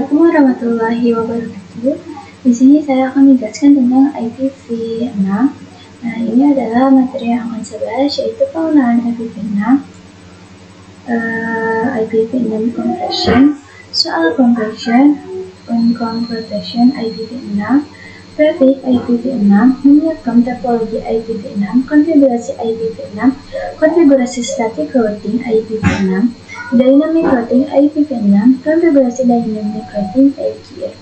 Assalamualaikum warahmatullahi wabarakatuh. Di sini saya akan menjelaskan tentang IPv6. Nah, ini adalah materi yang akan saya bahas, yaitu pengenalan IPv6, IPv6 conversion, soal conversion, conversion IPv6, prefix IPv6, menyiapkan topologi IPv6, konfigurasi IPv6, konfigurasi static routing IPv6, dynamic routing IPv6, konfigurasi dynamic routing IGRP.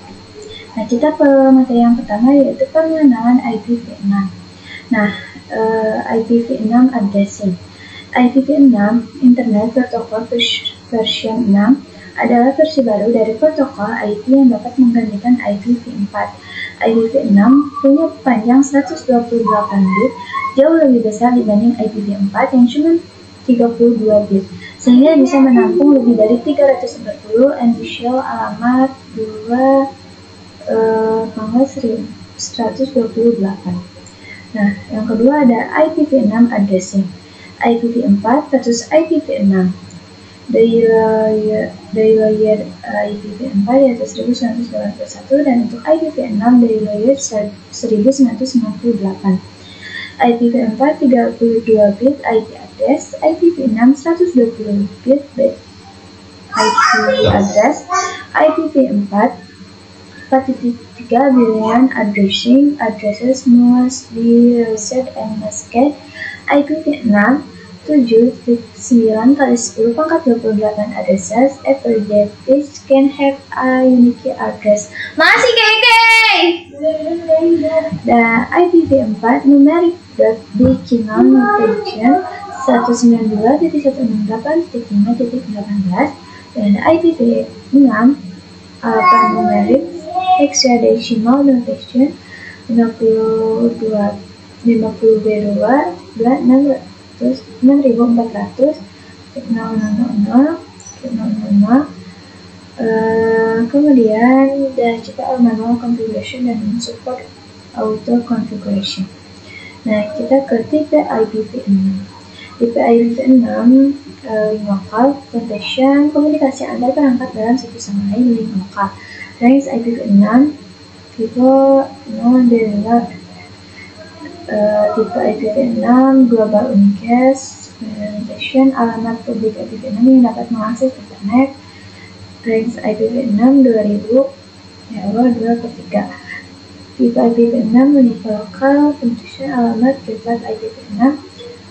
Nah, kita ke materi yang pertama, yaitu pengenalan IPv6. Nah, IPv6 addressing. IPv6 Internet Protocol version 6 adalah versi baru dari protokol IP yang dapat menggantikan IPv4. IPv6 punya panjang 128 bit, jauh lebih besar dibanding IPv4 yang cuma 32 bit, sehingga bisa menampung lebih dari 340 initial alamat 2,128. Nah, yang kedua ada IPv6 addressing. IPv4 versus IPv6. Day layer IPv4 yaitu 1981, dan untuk IPv6 day layer 1998. IPv4 32 bit IP address, IPv6 120 bit IP address, IPv4 4.3 billion addresses must be reset and masked. IPv6 7.9 kali 10 pangkat 28 addresses. Every device can have a unique address. Masih keke. The IPv4 numeric decimal notation 192.168.5.18, dan IPv6 alphanumeric hexadecimal notation 5400.000.000. Kemudian digital manual configuration dan support auto configuration. Nah, kita ke tipe IPv6. Tipe IPv6 lokal protection, komunikasi antar perangkat dalam satu sama lain link lokal. Range IPv6 tipe non-derivative. Tipe IPv6 global unicast presentation, alamat publik IPv6 yang dapat mengakses internet. Range IPv6 2000 error 2/3. Tipe IPv6 universal presentation, alamat privat IPv6.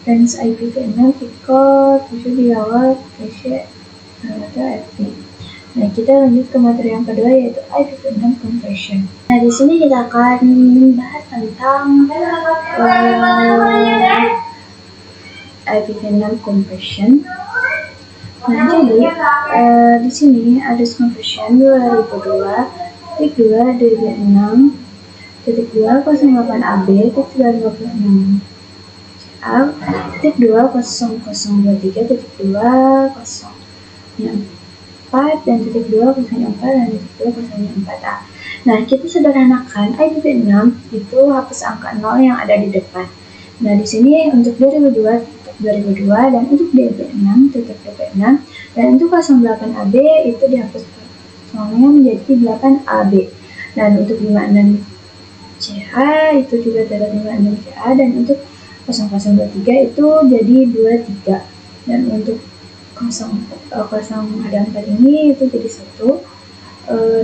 Range IPv6 tipe 7 di awal cache atau FP. Nah, kita lanjut ke materi yang kedua, yaitu IPv6 conversion. Nah, di sini kita akan membahas tentang IPv6 conversion. Nah, jadi di sini ada conversion 2002.2 db6.208ab .256 .2023.204 dan .204 dan .204a. Nah, kita sederhanakan IPv6 itu hapus angka 0 yang ada di depan. Nah, di sini untuk 2002 dan untuk db6 dan untuk 08ab itu dihapus soalnya menjadi 8ab. Dan untuk 56CA itu juga dapat 56CA, dan untuk 0023 itu jadi 23, dan untuk 004 ini itu jadi 1,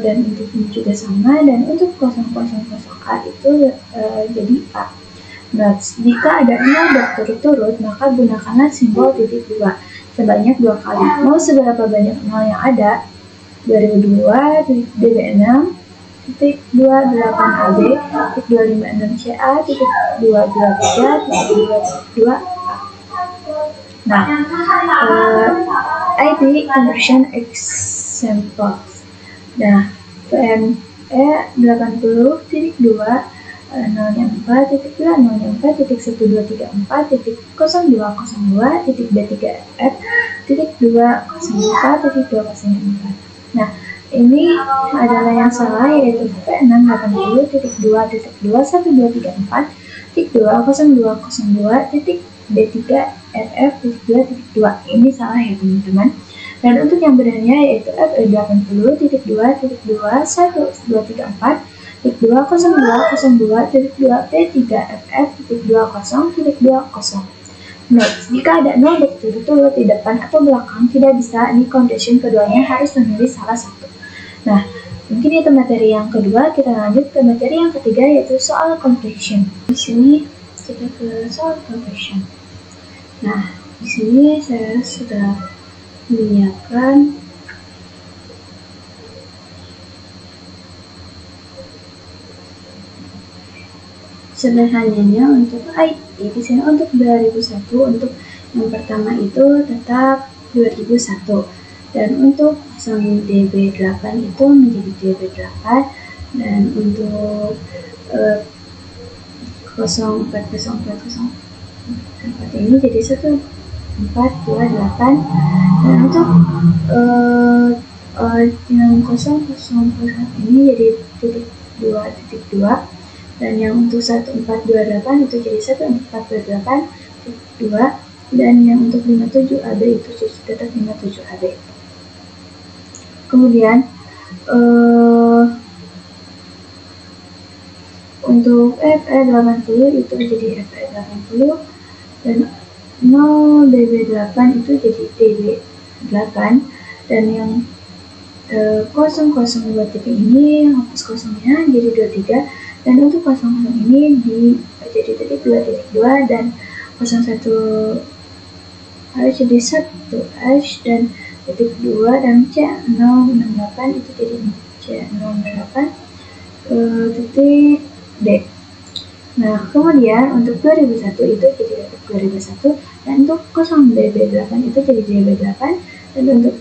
dan untuk ini juga sama, dan untuk 000A itu jadi A. Nah, jika ada 0 berturut-turut, maka gunakanlah simbol titik 2 sebanyak 2 kali. Mau seberapa banyak 0 yang ada? 2002 db6 .228ab .256ca .223 .222a. Nah, IP conversion examples. Nah, PME 80.2 0.4.0.4.1234.0202.B3F .204.204. Nah, ini adalah yang salah, yaitu P680.2.123.2.002.B3FF.2.2. Ini salah ya, teman-teman. Dan untuk yang benarnya yaitu F80.202.202.2P3FF.20.20. Note, jika ada 0 berturut-turut di depan atau belakang, tidak bisa di condition keduanya harus memilih salah satu. Nah, mungkin itu materi yang kedua. Kita lanjut ke materi yang ketiga yaitu soal completion. Di sini kita ke soal completion. Nah, di sini saya sudah menyiapkan sederhananya untuk IT di sini untuk 2001, untuk yang pertama itu tetap 2001, dan untuk 0DB8 itu menjadi DB8, dan untuk 040404 ini jadi 1428, dan untuk yang 001 ini jadi titik 2, dan yang untuk 1428 itu jadi 1428.2, dan yang untuk 57AB itu tetap 57AB. Kemudian untuk FE80 itu jadi FE80, dan 0DB8 itu jadi DB8, dan yang 002 titik ini hapus kosongnya jadi 23, dan untuk 00 ini jadi titik 2.2, dan 01 harus jadi 1H dan titik 2, dan C068 itu jadi C068 titik D. Nah, kemudian untuk 2001 itu jadi titik 2001, dan untuk 0DB8 itu jadi DB8, dan untuk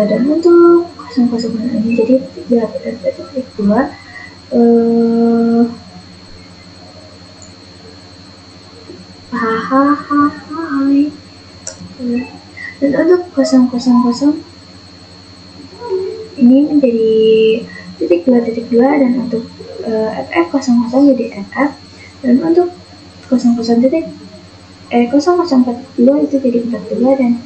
dan untuk 00 ini jadi 3.2 dan untuk 000 ini menjadi titik 2.2, dan untuk FF00 jadi FF, dan untuk 004.2 itu jadi 42, dan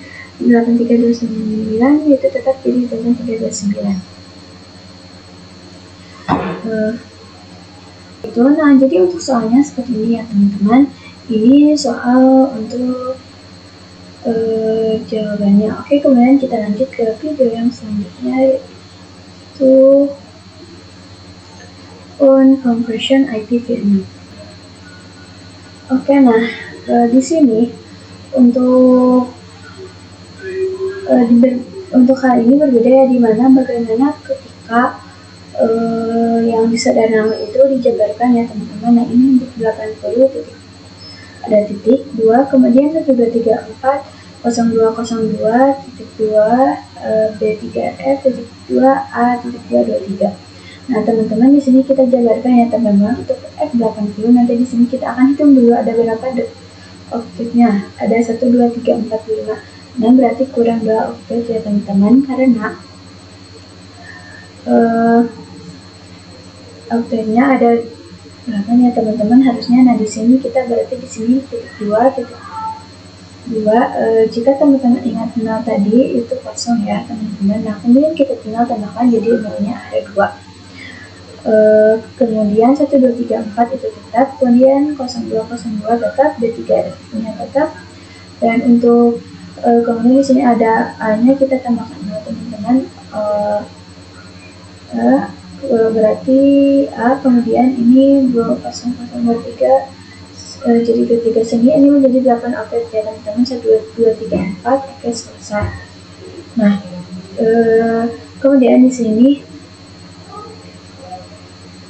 8329 itu tetap jadi 8329. Nah, jadi untuk soalnya seperti ini ya teman-teman. Ini soal untuk jawabannya. Oke, kemudian kita lanjut ke video yang selanjutnya, yaitu on compression IPv6. Oke, nah di sini untuk hal ini berbeda ya, dimana bagaimana ketika yang di sederhana itu dijabarkan ya teman-teman. Nah, ini untuk 80 titik ada titik 2, kemudian 1234 0202 titik 2 B3F titik 2 A titik 223. Nah, teman-teman di sini kita jabarkan ya teman-teman. Untuk F80 nanti di sini kita akan hitung dulu ada berapa oktavnya. Ada 1 2 3 4 5. Nah, berarti kurang 2 oktav ya teman-teman, karena oktavnya ada berapa ya teman-teman harusnya. Nah, di sini kita berarti di sini titik 2. Jika teman-teman ingat 0 tadi itu kosong ya teman-teman. Nah, kemudian kita tinggal tambahkan jadi 0-nya ada 2. Kemudian 1 2 3 4 itu tetap, kemudian 0202 tetap, B3F-nya tetap, dan untuk kemudian di sini ada A-nya kita tambahkan 0 teman-teman. Berarti A, kemudian ini 2003 jadi 23 sini, ini menjadi 8 oktav ya teman-teman. 1 2 3 4. Oke, selesai. Nah, kemudian di sini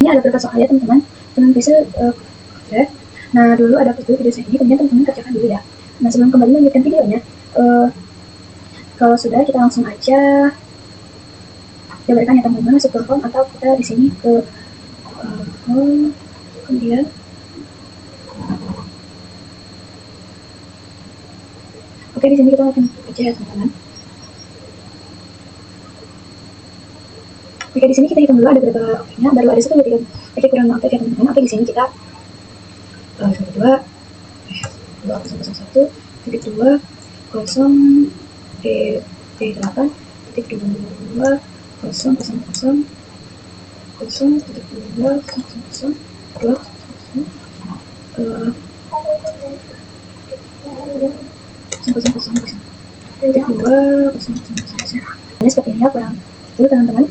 ini ada beberapa soal ya teman-teman. Teman bisa oktav. Nah, dulu ada video saya ini, kemudian teman-teman kerjakan dulu ya. Nah, sebelum kembali lanjutkan videonya, kalau sudah kita langsung aja jabarkan ya teman-teman, masuk ke form atau kita di sini ke form, kemudian oke, di sini kita akan kerja ya teman-teman. Oke, di sini kita hitung dulu ada berapa oktavnya, baru ada 1 2 3 kurang oktav ya teman-teman. Oke, di sini kita 1 2 0,1 titik 2 0 D8 titik 2 0 0 0 0 titik 2 0 0 2 titik 2 0 0 ini seperti ini ya, kurang itu teman-teman.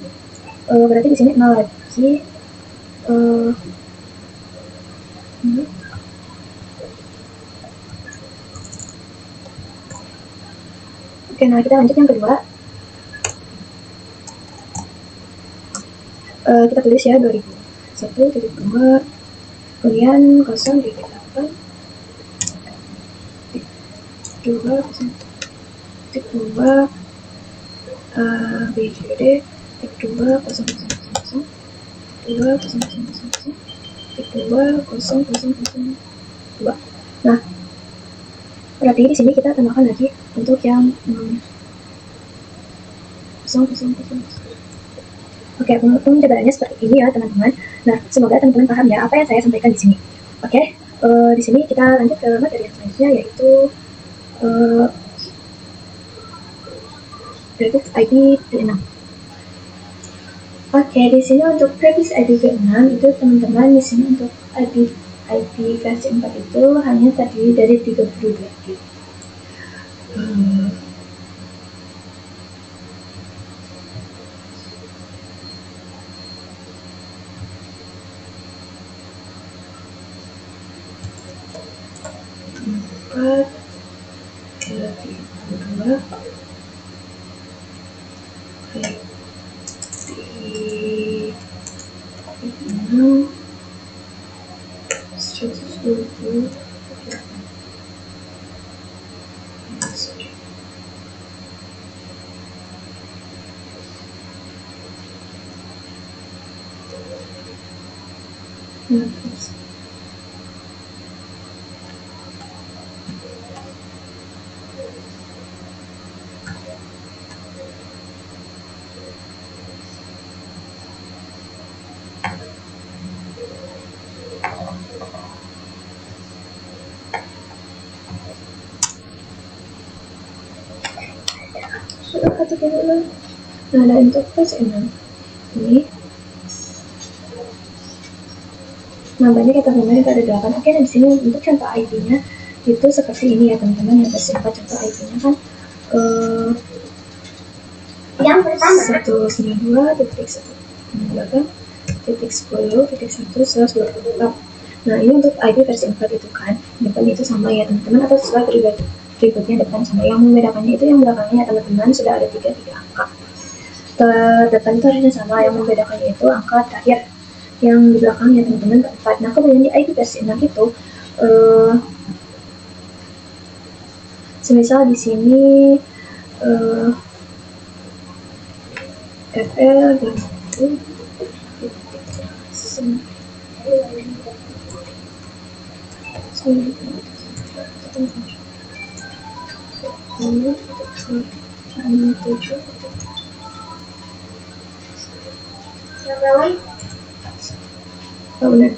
Berarti di sini 0 lagi. Oke, nah kita lanjut yang kedua. Kita tulis ya 2001.2 kemudian 0 titik 8 2 titik 2 BCD titik 2 0 0 0 2 0 0 0 titik 2 0 0 2. Nah, berarti di sini kita tambahkan lagi untuk yang 0 0 0. Oke, penjabarannya seperti ini ya teman-teman. Nah, semoga teman-teman paham ya apa yang saya sampaikan di sini. Oke, di sini kita lanjut ke materi yang selanjutnya, yaitu prefix IPv6. Oke, di sini untuk prefix IPv6 itu teman-teman, di sini untuk IP versi 4 itu hanya terdiri dari 32 bit. Empat, dua, enam, 120. Sudah satu dulu. Nah, ada untuk versi 6 ini. Nambahnya kita gunakan ada 8. Oke, dan di sini untuk contoh IP-nya itu seperti ini ya teman-teman. Yang versi 4 contoh IP-nya kan Yang pertama 192.168.10.1/24. Nah, ini untuk IP versi 4 itu kan depan itu sama ya teman-teman, atau sesuai berikutnya depan sama. Yang membedakannya itu yang belakangnya teman-teman sudah ada 3 angka. Depan itu harusnya sama, yang membedakannya itu angka terakhir yang di belakangnya teman-teman keempat. Nah, kemudian di IP versi 6 itu semisal di sini FL dan benar.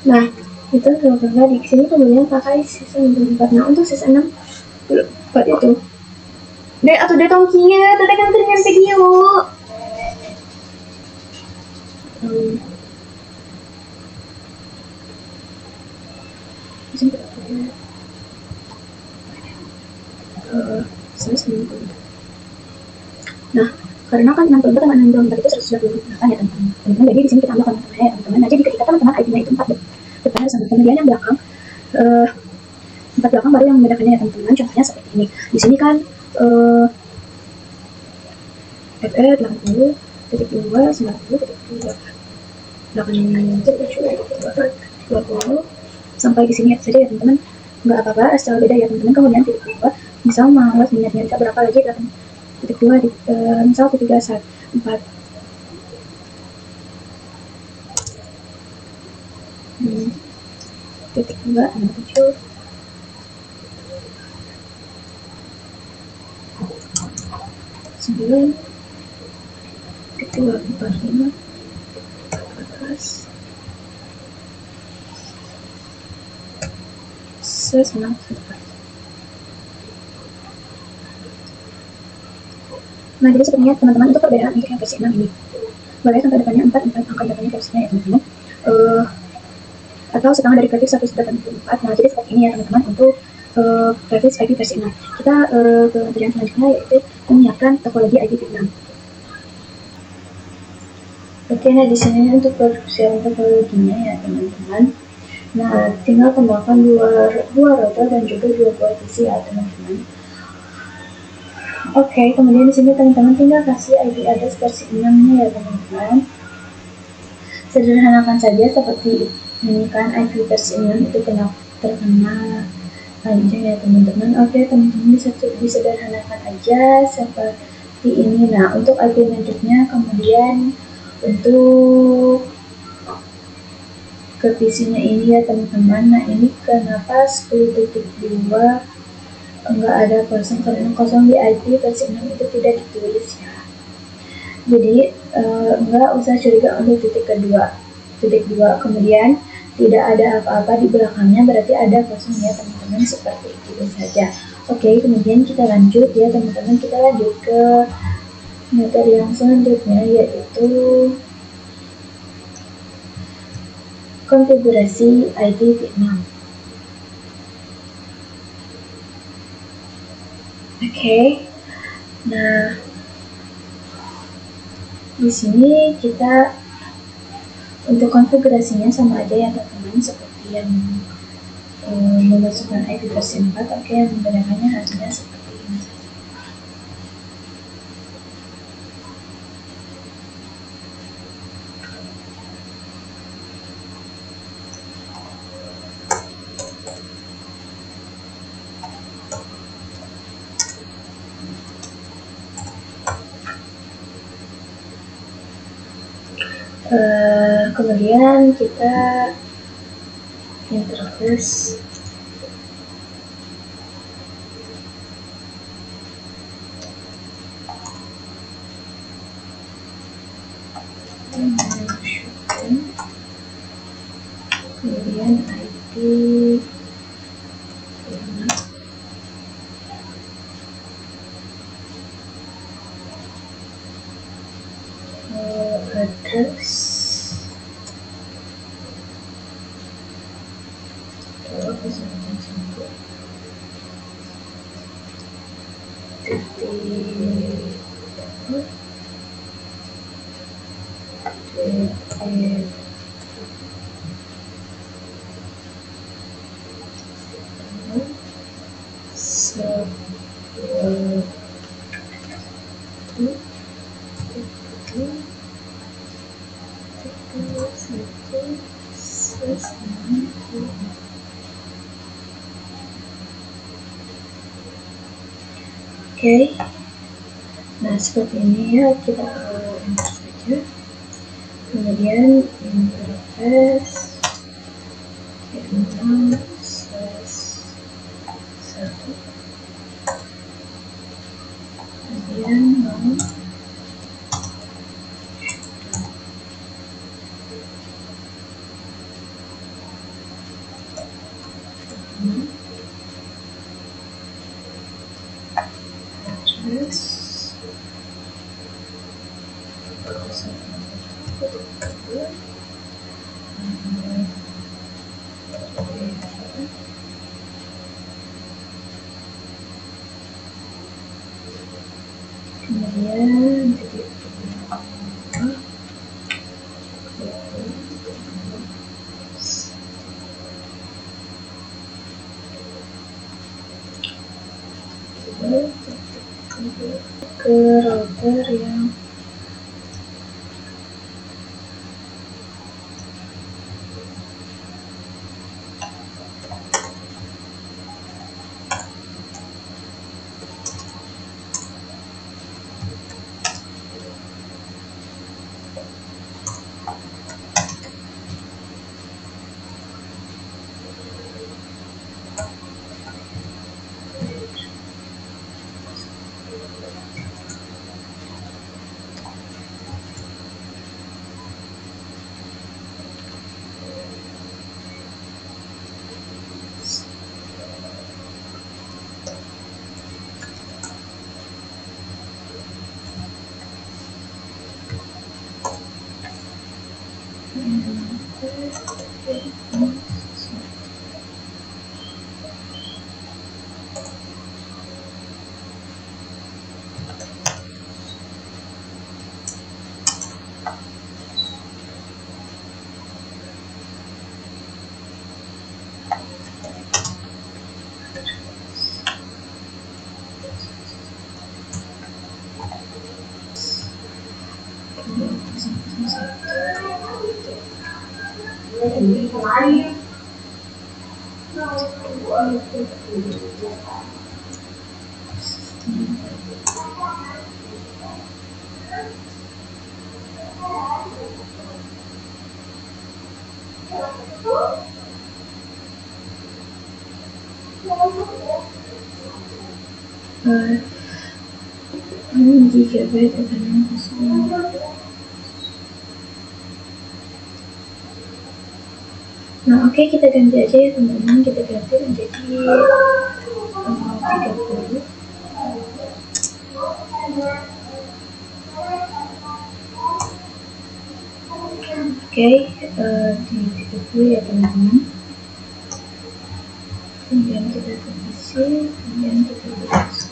Nah, itu karena di sini kemudian pakai sisa 64. Nah, untuk sisa 6 buat itu deh atau deh tongkinya tekan dengan video nah, karena kan 64 tambah 64 itu 128 ya teman-teman. Jadi di sini kita tambahkan teman-teman ya teman-teman. Nah, jadi ketika teman-teman IP-nya itu 4 depan sama, kemudian yang belakang 4 belakang baru yang membedakannya ya teman-teman. Contohnya seperti ini. Di sini kan FE 80.2 90.2 80 sampai di sini saja ya teman-teman, nggak apa-apa asal beda ya teman-teman. Kemudian titik 2 misal malas minatnya berapa lagi titik 2 misal titik 4 titik 2 7 9, kedua 45, atas 9. Nah, jadi sebenarnya teman-teman untuk perbedaan untuk yang versi 6 ini boleh angka depannya 4 angka depannya versinya ya teman-teman, atau setengah dari prefiks 184. Nah, jadi seperti ini ya teman-teman untuk prefiks IP versi 6. Kita ke tujuan selanjutnya, yaitu menyiapkan topologi IP 6. Oke, nah di sini untuk persiapan topologinya ya teman-teman. Nah, tinggal tambahkan dua rotor dan juga dua koefisi ya teman-teman. Oke, kemudian di sini teman-teman tinggal kasih IP address versi 6-nya ya teman-teman. Sederhanakan saja seperti ini kan, IP versi 6 itu terkena panjang ya teman-teman. Oke, teman-teman bisa disederhanakan aja seperti ini. Nah, untuk IP metricnya, kemudian untuk koefisiennya ini ya teman-teman. Nah, ini kenapa 10.2 enggak ada kosong, karena kosong di IP versi 6 itu tidak ditulis ya. Jadi enggak usah curiga untuk titik 2. Kemudian tidak ada apa-apa di belakangnya, berarti ada kosong ya teman-teman, seperti itu saja. Oke, kemudian kita lanjut ya teman-teman, kita lanjut ke materi yang selanjutnya, yaitu konfigurasi IPv6. Oke, nah di sini kita untuk konfigurasinya sama aja ya teman-teman, seperti yang memasukkan IP versi 4. Oke, yang membedakannya hanya seperti ini saja. Kemudian kita interface kemudian IP address Oke, nah seperti ini ya, kita enter saja. Kemudian interface 6/1, kemudian mau kemudian ke router yang GB akan nah oke, kita ganti aja ya teman-teman, kita ganti menjadi 30. Oke, di 30 ya teman-teman. Kemudian kita revisi, kemudian kita revisi.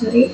Sorry.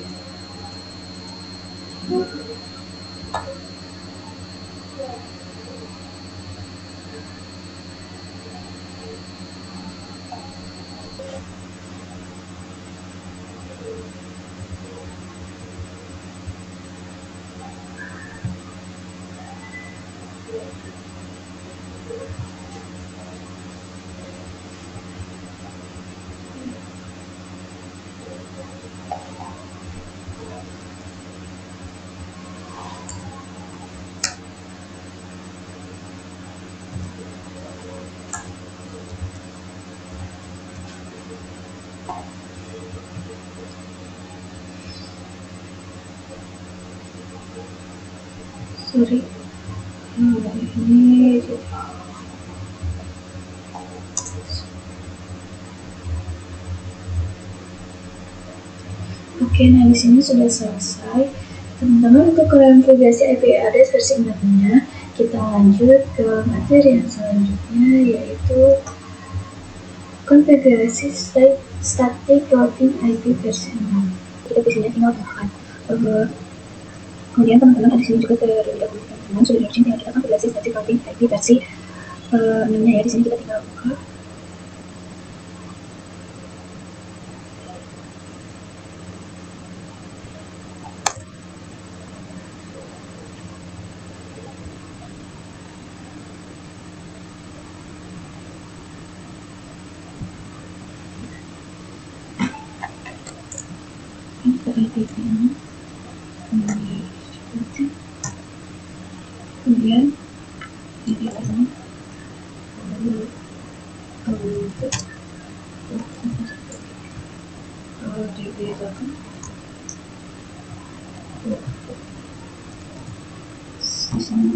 Sorry. Ini oke, nah di sini sudah selesai. Teman-teman, untuk konfigurasi IP address versi 6-nya, kita lanjut ke materi yang selanjutnya, yaitu konfigurasi static routing IP versi 6. Kita di sini tinggal tambahkan. Kemudian teman-teman di sini juga terlebih dahulu teman-teman sudah di tinggal kita konfigurasi static routing IP versi 6-nya ya. Di sini kita tinggal buka. IP-nya kemudian ini akan dibedakan di sini.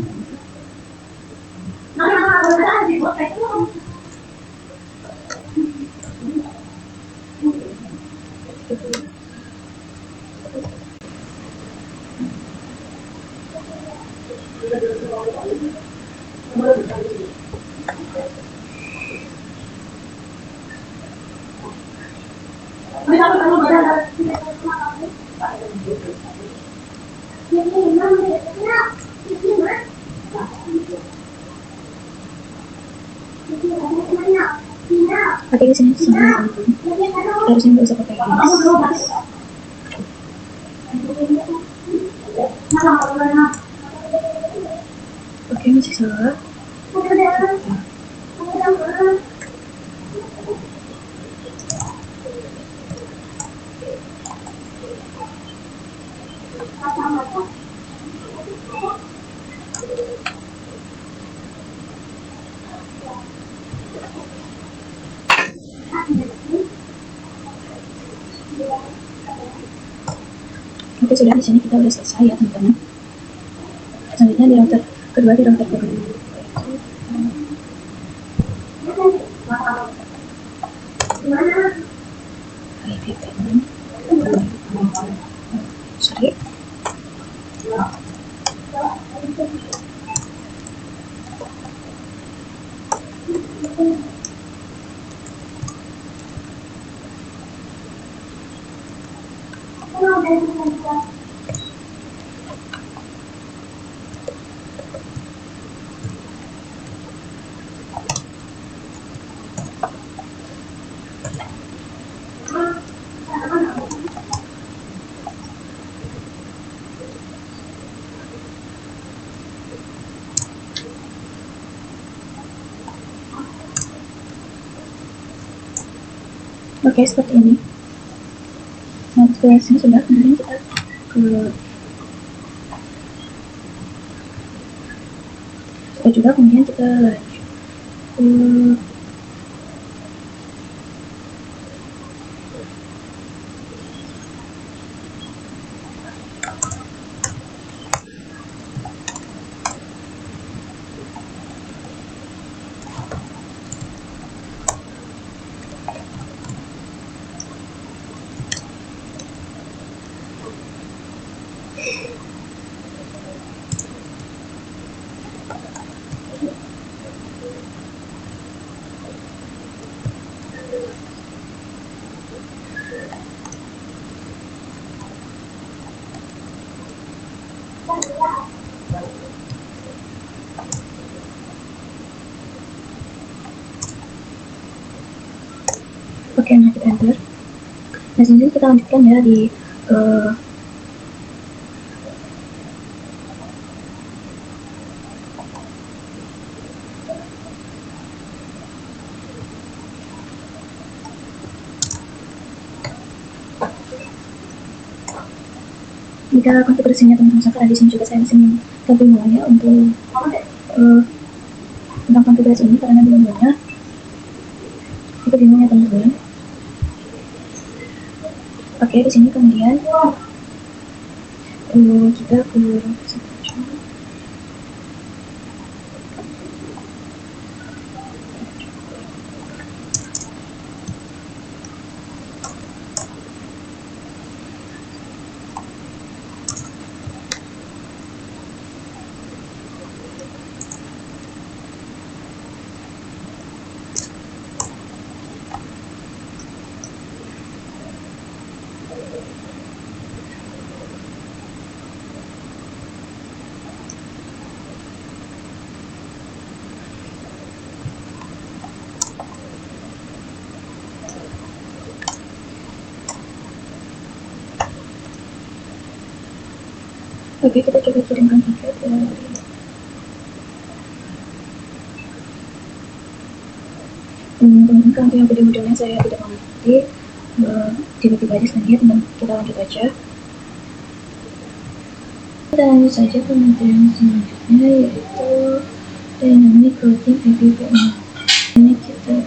Oke, di sini sama harusnya nggak usah pakai garis. Oke, masih salah. Oke, sudah di sini kita udah selesai ya teman-teman. Selanjutnya di router kedua, di router kedua IPv6 sorry Oke, seperti ini. Nah, tugasnya sudah, kemudian kita kemudian kita lanjut ke Oke, nah kita enter. Nah, sini kita lanjutkan ya di jika konfigurasinya teman-teman suka, di sini juga saya masih kebingungan ya untuk tentang konfigurasi ini karena bingungnya itu bingung ya teman-teman. Oke, di sini kemudian kita ke Oke, kita coba kirimkan paket ya. Teman-teman, kalau yang video-videonya saya tidak mengerti, tiba-tiba aja selanjutnya teman kita lanjut aja. Kita lanjut saja ke materi selanjutnya, yaitu dynamic routing IPv6. Ini kita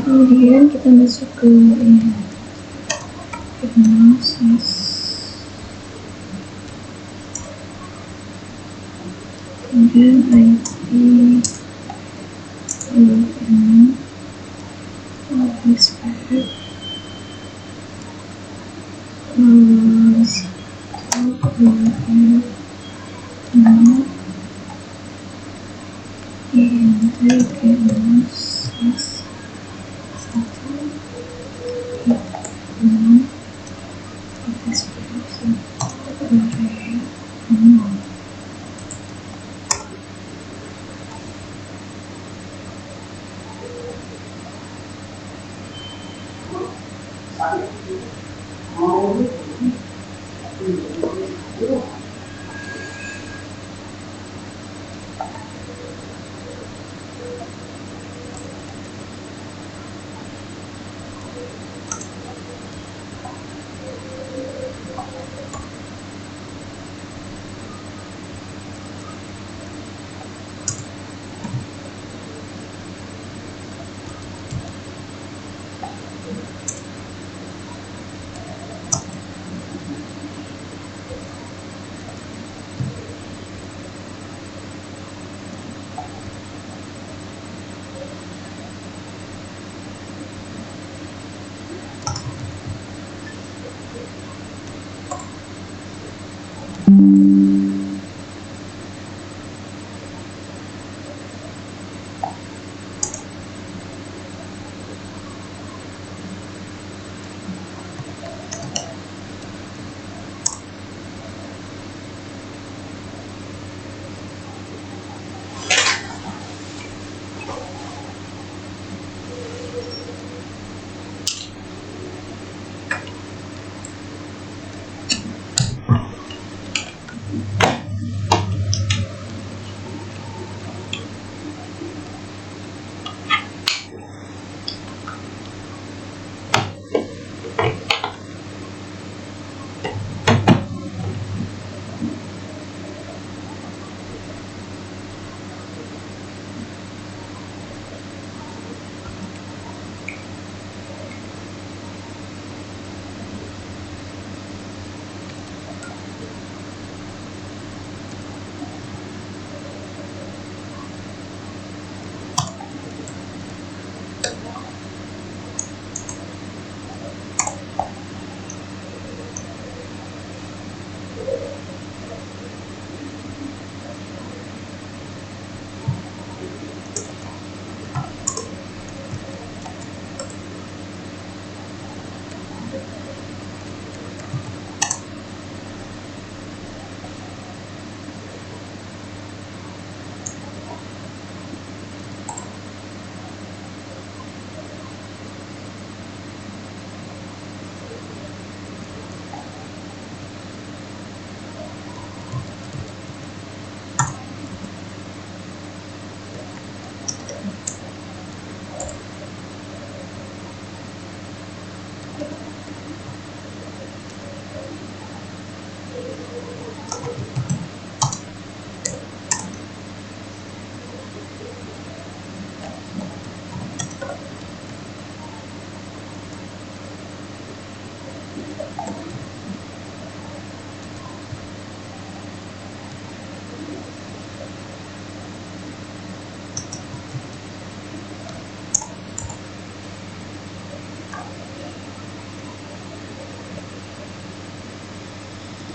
kemudian kita masuk ke prognosis, kemudian IP expert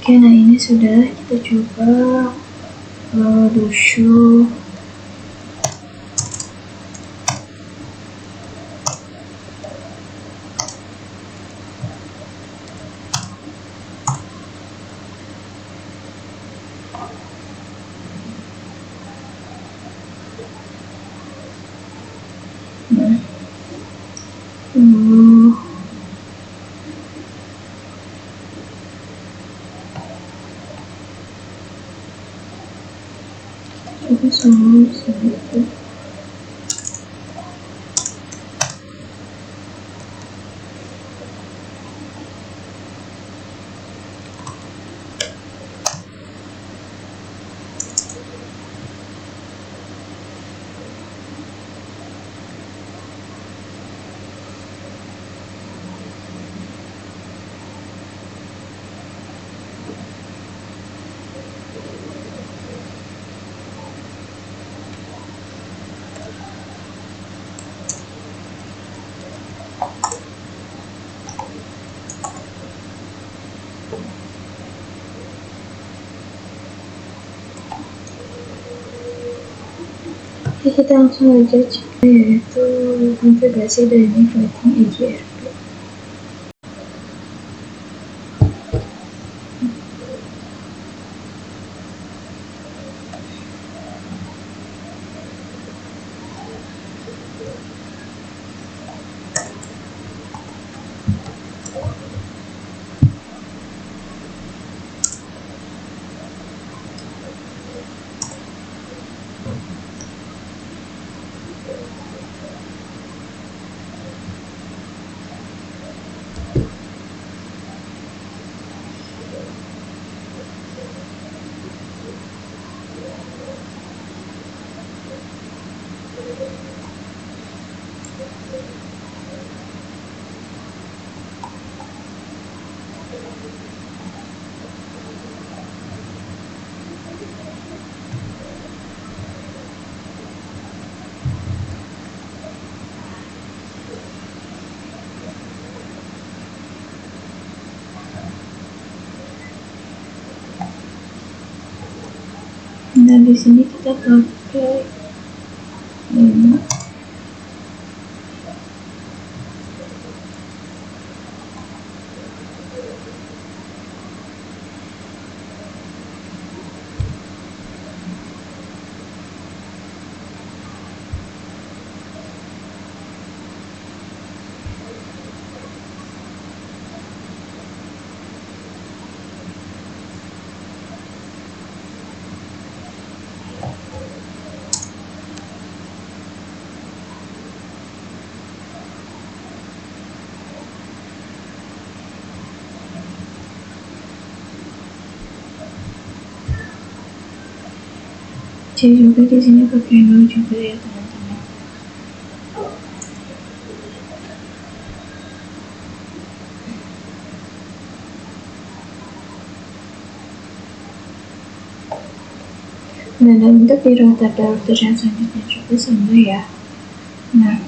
Oke, nah ini sudah kita coba dushu. Itu semua segitu. Oke, kita langsung aja cek yaitu konfigurasi dari Fighting AGR. Nah, di sini kita pakai 5. C juga di sini pakai 0 juga ya teman-teman. Nah, dan untuk di rotator yang selanjutnya juga sama ya. Nah,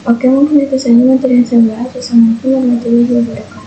oke, mungkin itu saja materi yang saya bahas. Assalamualaikum warahmatullahi wabarakatuh.